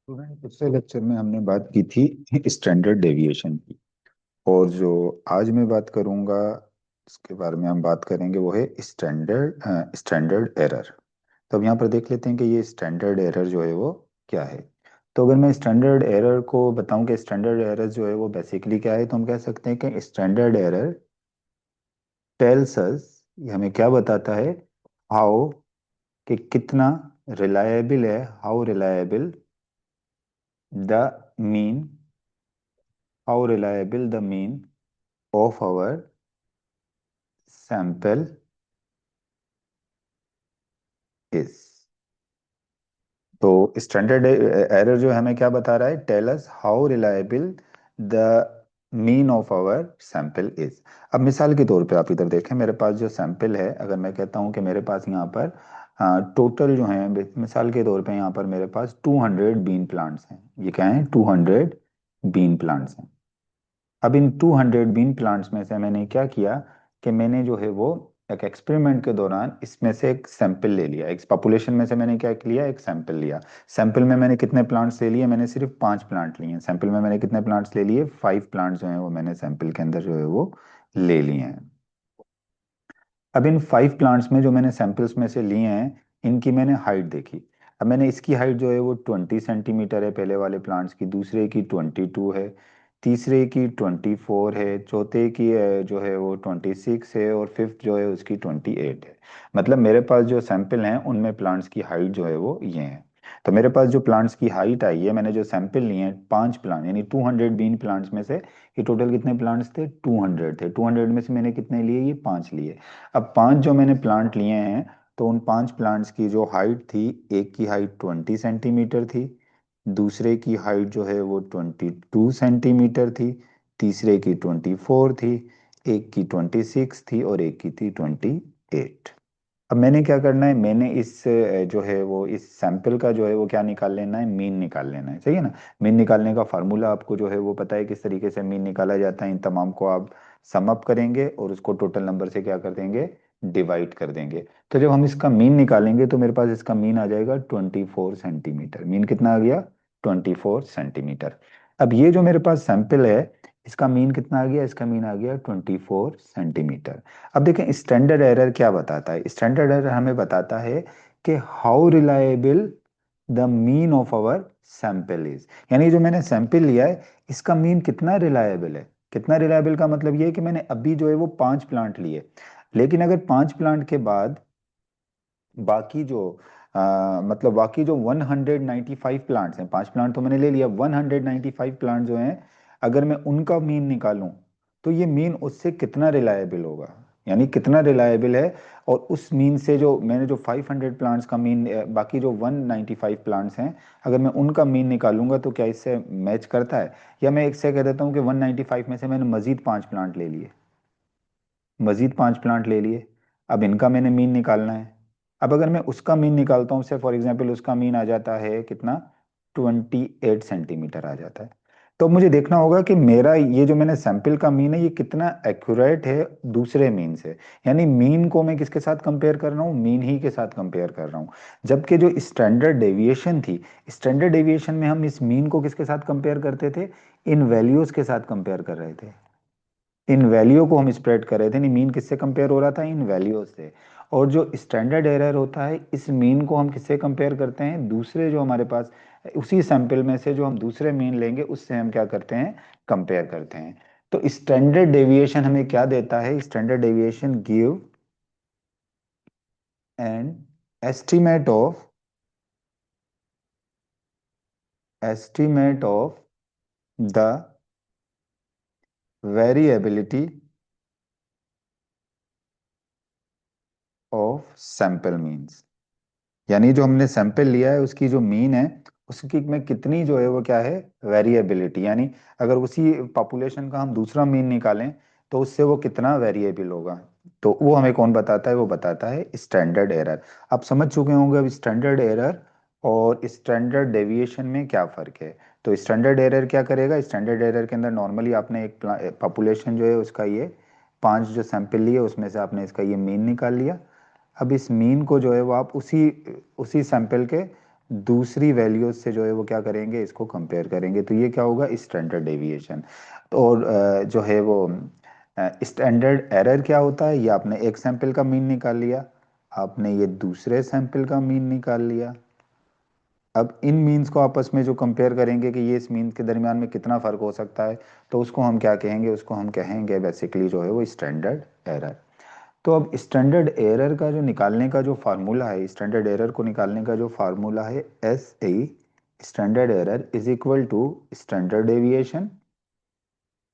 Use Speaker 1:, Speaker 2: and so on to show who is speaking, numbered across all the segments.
Speaker 1: Student, पिछले lecture में हमने बात की थी स्टैंडर्ड डेविएशन की। और जो आज मैं बात करूंगा इसके बारे में हम बात करेंगे वो है स्टैंडर्ड एरर। तो अब यहाँ पर देख लेते हैं कि ये स्टैंडर्ड एरर जो है वो क्या है। तो अगर मैं स्टैंडर्ड एरर को बताऊं कि स्टैंडर्ड एरर जो है वो बेसिकली क्या है, तो हम कह सकते हैं कि स्टैंडर्ड एरर टेल्स अस, ये हमें क्या बताता है, हाउ, कि कितना रिलायबल है, how reliable the mean, how reliable the mean of our sample is। तो स्टैंडर्ड एरर जो हमें क्या बता रहा है, tell us how reliable the mean of our sample is. अब मिसाल के तौर पे आप इधर देखें, मेरे पास जो सैंपल है, अगर मैं कहता हूं कि मेरे पास यहाँ पर टोटल जो है, मिसाल के तौर पे यहाँ पर मेरे पास 200 बीन प्लांट्स हैं। ये क्या है, 200 बीन प्लांट्स हैं। अब इन 200 बीन प्लांट्स में से मैंने क्या किया कि मैंने जो है वो एक एक्सपेरिमेंट के दौरान इसमें से एक सैंपल ले लिया। एक पॉपुलेशन में से मैंने क्या लिया, एक सैंपल लिया। सैंपल में मैंने कितने प्लांट्स ले लिए, मैंने सिर्फ 5 प्लांट लिए हैं। सैंपल में मैंने कितने प्लांट्स ले लिए, 5 प्लांट्स जो है वो मैंने सैंपल के अंदर जो है वो ले लिए हैं। अब इन 5 प्लांट्स में जो मैंने सैंपल्स में से लिए हैं, इनकी मैंने हाइट देखी। अब मैंने इसकी हाइट जो है वो 20 सेंटीमीटर है पहले वाले प्लांट्स की, दूसरे की 22 है, तीसरे की 24 है, चौथे की जो है वो 26 है, और फिफ्थ जो है उसकी 28 है। मतलब मेरे पास जो सैंपल हैं उनमें प्लांट्स की हाइट जो है वो ये है। तो मेरे पास जो प्लांट्स की हाइट आई है, मैंने जो सैंपल लिए हैं 5 प्लांट, यानी 200 बीन प्लांट्स में से ये टोटल कितने प्लांट्स थे, 200 थे। 200 में से मैंने कितने लिए, ये 5 लिए। अब 5 जो मैंने प्लांट लिए हैं, तो उन 5 प्लांट्स की जो हाइट थी, एक की हाइट 20 सेंटीमीटर थी, दूसरे की हाइट जो है वो 22 सेंटीमीटर थी, तीसरे की 24 थी, एक की 26 थी, और एक की थी 28। अब मैंने क्या करना है, मैंने इस जो है वो इस सैंपल का जो है वो क्या निकाल लेना है, मीन निकाल लेना है। सही है ना। मीन निकालने का फार्मूला आपको जो है वो पता है, किस तरीके से मीन निकाला जाता है। इन तमाम को आप सम अप करेंगे और उसको टोटल नंबर से क्या कर देंगे, डिवाइड कर देंगे। तो जब हम इसका मीन निकालेंगे तो मेरे पास इसका मीन आ जाएगा 24 सेंटीमीटर। मीन कितना आ गया, 24 सेंटीमीटर। अब ये जो मेरे पास सैंपल है, इसका मीन कितना आ गया, इसका मीन आ गया 24 सेंटीमीटर। अब देखें स्टैंडर्ड एरर क्या बताता है। स्टैंडर्ड एरर हमें बताता है कि how reliable the mean of our sample is, यानी जो मैंने सैंपल लिया है इसका मीन कितना रिलायबल है। कितना रिलायबल का मतलब ये है कि मैंने अभी जो है वो 5 प्लांट लिए, लेकिन अगर 5 प्लांट के बाद बाकी जो मतलब बाकी जो 195 प्लांट्स हैं, 5 प्लांट तो मैंने ले लिया, 195 प्लांट जो हैं, अगर मैं उनका मीन निकालूं तो ये मीन उससे कितना रिलायबल होगा, यानी कितना रिलायबल है। और उस मीन से जो मैंने जो 500 प्लांट्स का मीन, बाकी जो 195 प्लांट्स हैं, अगर मैं उनका मीन निकालूंगा तो क्या इससे मैच करता है। या मैं एक से कह देता हूँ कि 195 में से मैंने मजीद 5 प्लांट ले लिए, मजीद 5 प्लांट ले लिए, अब इनका मैंने मीन निकालना है। अब अगर मैं उसका मीन निकालता हूँ, से फॉर एग्जाम्पल उसका मीन आ जाता है कितना, 28 सेंटीमीटर आ जाता है। तो मुझे देखना होगा कि मेरा ये जो मैंने सैंपल का मीन है ये कितना एक्यूरेट है दूसरे मीन से। यानी मीन को मैं किसके साथ कंपेयर कर रहा हूँ, मीन ही के साथ कंपेयर कर रहा हूँ। जबकि जो स्टैंडर्ड डेविएशन थी, स्टैंडर्ड डेविएशन में हम इस मीन को किसके साथ कंपेयर करते थे, इन वैल्यूज के साथ कंपेयर कर रहे थे। इन वैल्यू को हम स्प्रेड कर रहे थे, नहीं मीन किससे कंपेयर हो रहा था, इन वैल्यू से। और जो स्टैंडर्ड एरर होता है, इस मीन को हम किससे कंपेयर करते हैं, दूसरे जो हमारे पास उसी सैंपल में से जो हम दूसरे मीन लेंगे उससे हम क्या करते हैं, कंपेयर करते हैं। तो स्टैंडर्ड डेविएशन हमें क्या देता है, standard deviation give an estimate of, estimate of the variability of sample means, यानी जो हमने सैंपल लिया है उसकी जो मीन है, उसकी में कितनी जो है वो क्या है, वेरिएबिलिटी। यानी अगर उसी पॉपुलेशन का हम दूसरा मीन निकालें तो उससे वो कितना वेरिएबल होगा। तो वो हमें कौन बताता है, वो बताता है स्टैंडर्ड एरर। आप समझ चुके होंगे अब स्टैंडर्ड एरर और स्टैंडर्ड डेविएशन में क्या फ़र्क है। तो स्टैंडर्ड एरर क्या करेगा, स्टैंडर्ड एरर के अंदर नॉर्मली आपने एक पॉपुलेशन जो है उसका ये 5 जो सैंपल लिए उसमें से आपने इसका ये मीन निकाल लिया। अब इस मीन को जो है वो आप उसी उसी सैंपल के दूसरी वैल्यूज से जो है वो क्या करेंगे, इसको कंपेयर करेंगे, तो ये क्या होगा, स्टैंडर्ड डेविएशन। और जो है वो स्टैंडर्ड एरर क्या होता है, ये आपने एक सैंपल का मीन निकाल लिया, आपने ये दूसरे सैंपल का मीन निकाल लिया। अब इन मीन्स को आपस में जो कंपेयर करेंगे कि ये इस मीन्स के दरमियान में कितना फर्क हो सकता है, तो उसको हम क्या कहेंगे, उसको हम कहेंगे बेसिकली जो है वो स्टैंडर्ड एरर। तो अब स्टैंडर्ड एरर का जो निकालने का जो फार्मूला है, स्टैंडर्ड एरर को निकालने का जो फार्मूला है, S A, standard error is equal to standard deviation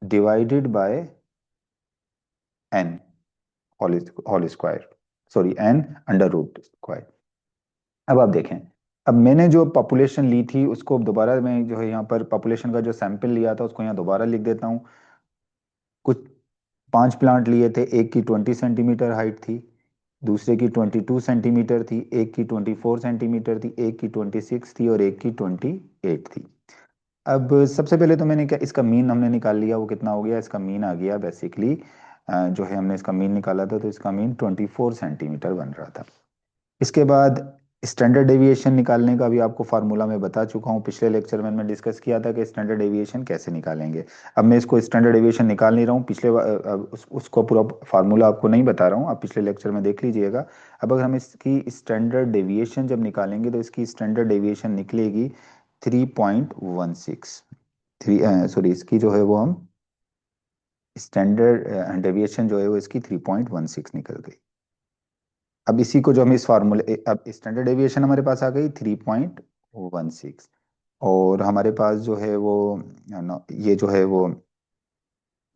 Speaker 1: divided by N whole square, sorry N under root square. अब आप देखें, अब मैंने जो पॉपुलेशन ली थी उसको दोबारा मैं जो है यहाँ पर पॉपुलेशन का जो सैंपल लिया था उसको यहाँ दोबारा लिख देता हूँ। कुछ 5 प्लांट लिए थे, एक की 20 सेंटीमीटर हाइट थी, दूसरे की 22 सेंटीमीटर थी, एक की 24 सेंटीमीटर थी, एक की 26 थी और एक की 28 थी। अब सबसे पहले तो मैंने क्या, इसका मीन हमने निकाल लिया, वो कितना हो गया, इसका मीन आ गया बेसिकली जो है हमने इसका मीन निकाला था, तो इसका मीन 24 सेंटीमीटर बन रहा था। इसके बाद स्टैंडर्ड डेविएशन निकालने का भी आपको फार्मूला मैं बता चुका हूँ, पिछले लेक्चर में मैं डिस्कस किया था कि स्टैंडर्ड डेविएशन कैसे निकालेंगे। अब मैं इसको स्टैंडर्ड डेविएशन निकाल नहीं रहा हूँ, उसको पूरा फार्मूला आपको नहीं बता रहा हूँ, आप पिछले लेक्चर में देख लीजिएगा। अब अगर हम इसकी स्टैंडर्ड डेविएशन जब निकालेंगे तो इसकी स्टैंडर्ड डेविएशन निकलेगी 3.16, थ्री सॉरी इसकी जो है वो हम स्टैंडर्ड डेविएशन जो है वो इसकी 3.16 निकल गई। अब इसी को जो हम इस फार्मूले, अब स्टैंडर्ड डेविएशन हमारे पास आ गई 3.16, और हमारे पास जो है वो ये जो है वो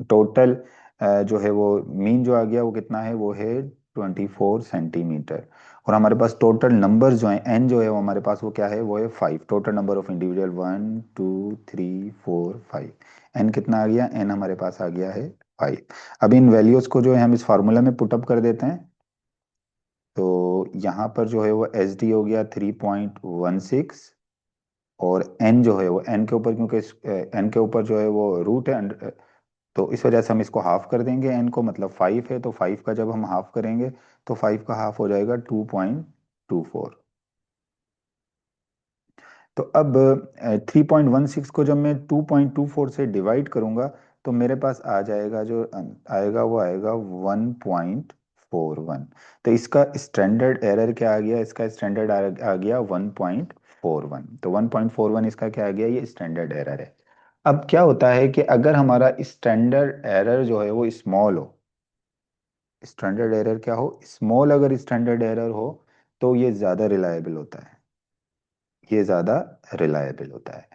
Speaker 1: टोटल जो है वो मीन जो आ गया वो कितना है, वो है 24 सेंटीमीटर। और हमारे पास टोटल नंबर जो है एन जो है वो हमारे पास वो क्या है, वो है 5, total number of individual 1 2 3 4 5। N कितना आ गया, एन हमारे पास आ गया है 5। अब इन वैल्यूज को जो है हम इस फार्मूला में पुटअप कर देते हैं, तो यहाँ पर जो है वो एच डी हो गया 3.16, और एन जो है वो एन के ऊपर, क्योंकि एन के ऊपर जो है वो रूट है तो इस वजह से हम इसको हाफ कर देंगे, एन को, मतलब 5 है तो 5 का जब हम हाफ करेंगे तो 5 का हाफ हो जाएगा 2.24। तो अब 3.16 को जब मैं 2.24 से डिवाइड करूंगा तो मेरे पास आ जाएगा, जो आएगा वो आएगा 1.41। तो इसका स्टैंडर्ड एरर क्या आ गया, इसका स्टैंडर्ड आ गया 1.41। तो 1.41 इसका क्या आ गया, ये स्टैंडर्ड एरर है। अब क्या होता है कि अगर हमारा स्टैंडर्ड एरर जो है वो स्मॉल हो, स्टैंडर्ड एरर क्या हो, स्मॉल, अगर स्टैंडर्ड एरर हो तो ये ज्यादा रिलायबल होता है, ये ज्यादा रिलायबल होता है।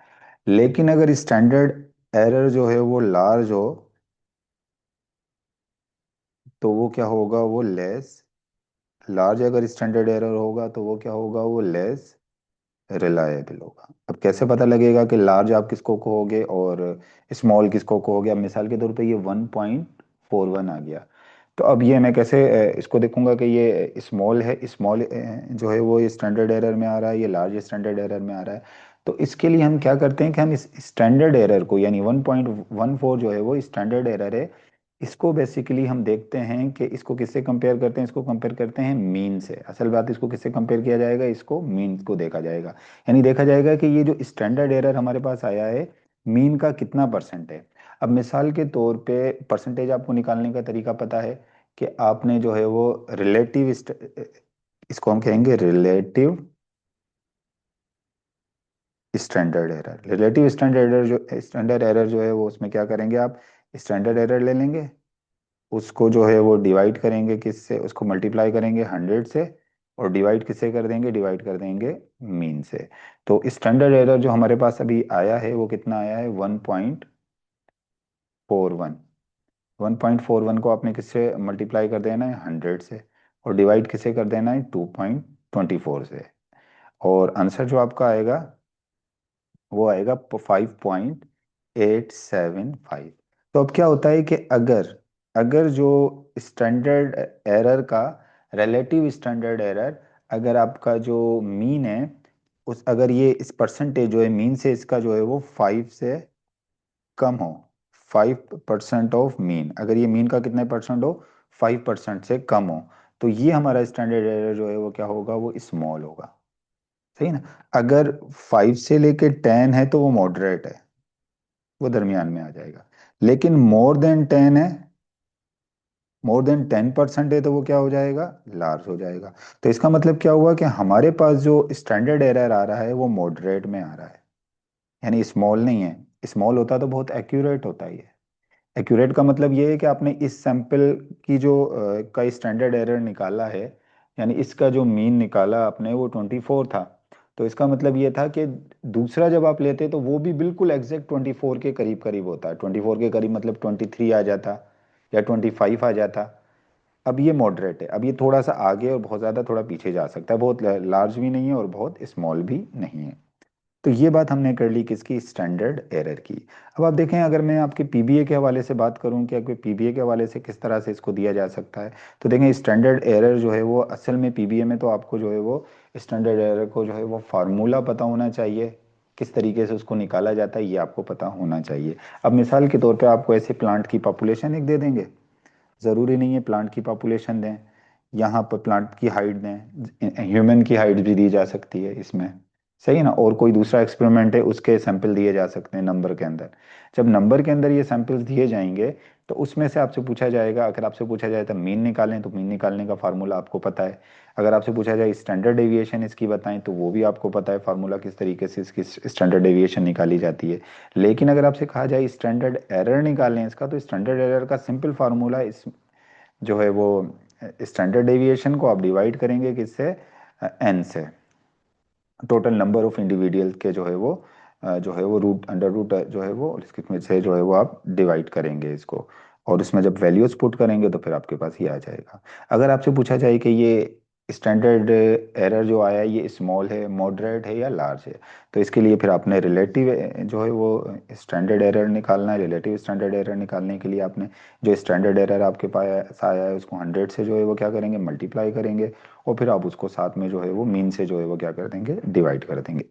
Speaker 1: लेकिन अगर स्टैंडर्ड एरर जो है वो लार्ज हो तो वो क्या होगा, वो लेस, लार्ज अगर स्टैंडर्ड एरर होगा तो वो क्या होगा, वो लेस रिलायबल होगा। अब कैसे पता लगेगा कि लार्ज आप किसको कहोगे और स्मॉल किसको कहोगे, अब मिसाल के तौर पे ये 1.41 आ गया, तो अब ये मैं कैसे इसको देखूंगा कि ये स्मॉल है, स्मॉल जो है वो स्टैंडर्ड एरर में आ रहा है, ये लार्ज स्टैंडर्ड एरर में आ रहा है। तो इसके लिए हम क्या करते हैं कि हम इस स्टैंडर्ड एरर को, यानी 1.14 जो है वो स्टैंडर्ड एरर है, इसको बेसिकली हम देखते हैं कि इसको किससे कंपेयर करते हैं, इसको कंपेयर करते हैं मीन से। असल बात, इसको किससे कंपेयर किया जाएगा, इसको मीन को देखा जाएगा, यानी देखा जाएगा कि ये जो स्टैंडर्ड एरर हमारे पास आया है, मीन का कितना परसेंट है। अब मिसाल के तौर पे परसेंटेज आपको निकालने का तरीका पता है कि आपने जो है वो रिलेटिव, इसको हम कहेंगे relative standard error. Relative standard error जो है वो, उसमें क्या करेंगे आप, स्टैंडर्ड एरर ले लेंगे, उसको जो है वो डिवाइड करेंगे किससे, उसको मल्टीप्लाई करेंगे 100 से, और डिवाइड किससे कर देंगे, डिवाइड कर देंगे मीन से। तो स्टैंडर्ड एरर जो हमारे पास अभी आया है वो कितना आया है, 1.41। 1.41 को आपने किससे मल्टीप्लाई कर देना है, 100 से, और डिवाइड किससे कर देना है, 2.24 से, और आंसर जो आपका आएगा वो आएगा 5.875। तो अब क्या होता है कि अगर अगर जो स्टैंडर्ड एरर का, रिलेटिव स्टैंडर्ड एरर, अगर आपका जो मीन है, उस अगर ये इस परसेंटेज जो है मीन से इसका जो है वो 5 से कम हो, 5% ऑफ मीन, अगर ये मीन का कितने परसेंट हो, 5% से कम हो, तो ये हमारा स्टैंडर्ड एरर जो है वो क्या होगा, वो स्मॉल होगा। सही ना। अगर 5 से लेके 10 है तो वो मॉडरेट है, वो दरमियान में आ जाएगा। लेकिन मोर देन 10 है, मोर देन 10% है तो वो क्या हो जाएगा, लार्ज हो जाएगा। तो इसका मतलब क्या हुआ कि हमारे पास जो स्टैंडर्ड एरर आ रहा है वो मॉडरेट में आ रहा है, यानी स्मॉल नहीं है। स्मॉल होता तो बहुत एक्यूरेट होता ही है। एक्यूरेट का मतलब ये है कि आपने इस सैंपल की जो का स्टैंडर्ड एरर निकाला है, यानी इसका जो मीन निकाला आपने वो 24 था। तो इसका मतलब ये था कि दूसरा जब आप लेते तो वो भी बिल्कुल एग्जैक्ट 24 के करीब करीब होता है। 24 के करीब मतलब 23 आ जाता या 25 आ जाता। अब ये मॉडरेट है, अब ये थोड़ा सा आगे और बहुत ज़्यादा थोड़ा पीछे जा सकता है, बहुत लार्ज भी नहीं है और बहुत स्मॉल भी नहीं है। तो ये बात हमने कर ली किसकी, स्टैंडर्ड एरर की। अब आप देखें, अगर मैं आपके पीबीए के हवाले से बात करूं कि आपके पीबीए के हवाले से किस तरह से इसको दिया जा सकता है, तो देखें स्टैंडर्ड एरर जो है वो असल में पीबीए में तो आपको जो है वो स्टैंडर्ड एरर को जो है वो फार्मूला पता होना चाहिए, किस तरीके से उसको निकाला जाता है ये आपको पता होना चाहिए। अब मिसाल के तौर पे आपको ऐसे प्लांट की पॉपुलेशन एक दे देंगे, ज़रूरी नहीं है प्लांट की पॉपुलेशन दें, यहाँ पर प्लांट की हाइट दें, ह्यूमन की हाइट भी दी जा सकती है इसमें, सही है ना। और कोई दूसरा एक्सपेरिमेंट है उसके सैंपल दिए जा सकते हैं नंबर के अंदर। जब नंबर के अंदर ये सैंपल्स दिए जाएंगे तो उसमें से आपसे पूछा जाएगा, अगर आपसे पूछा जाए तो मीन निकालें, तो मीन निकालने का फार्मूला आपको पता है। अगर आपसे पूछा जाए स्टैंडर्ड डेविएशन इसकी बताएं, तो वो भी आपको पता है फार्मूला, किस तरीके से इसकी स्टैंडर्ड डेविएशन निकाली जाती है। लेकिन अगर आपसे कहा जाए स्टैंडर्ड एरर निकालें इसका, तो स्टैंडर्ड एरर का सिंपल फार्मूला इस जो है वो, स्टैंडर्ड डेविएशन को आप डिवाइड करेंगे किससे, एन से। टोटल नंबर ऑफ इंडिविजुअल के जो है वो जो है वो रूट अंडर रूट जो है वो इसके में से जो है वो आप डिवाइड करेंगे इसको, और इसमें जब वैल्यूज पुट करेंगे तो फिर आपके पास ये आ जाएगा। अगर आपसे पूछा जाए कि ये स्टैंडर्ड एरर जो आया है ये स्मॉल है, मॉडरेट है या लार्ज है, तो इसके लिए फिर आपने रिलेटिव जो है वो स्टैंडर्ड एरर निकालना है। रिलेटिव स्टैंडर्ड एरर निकालने के लिए आपने जो स्टैंडर्ड एरर आपके पास आया है उसको 100 से जो है वो क्या करेंगे, मल्टीप्लाई करेंगे, और फिर आप उसको साथ में जो है वो मीन से जो है वो क्या कर देंगे, डिवाइड कर देंगे।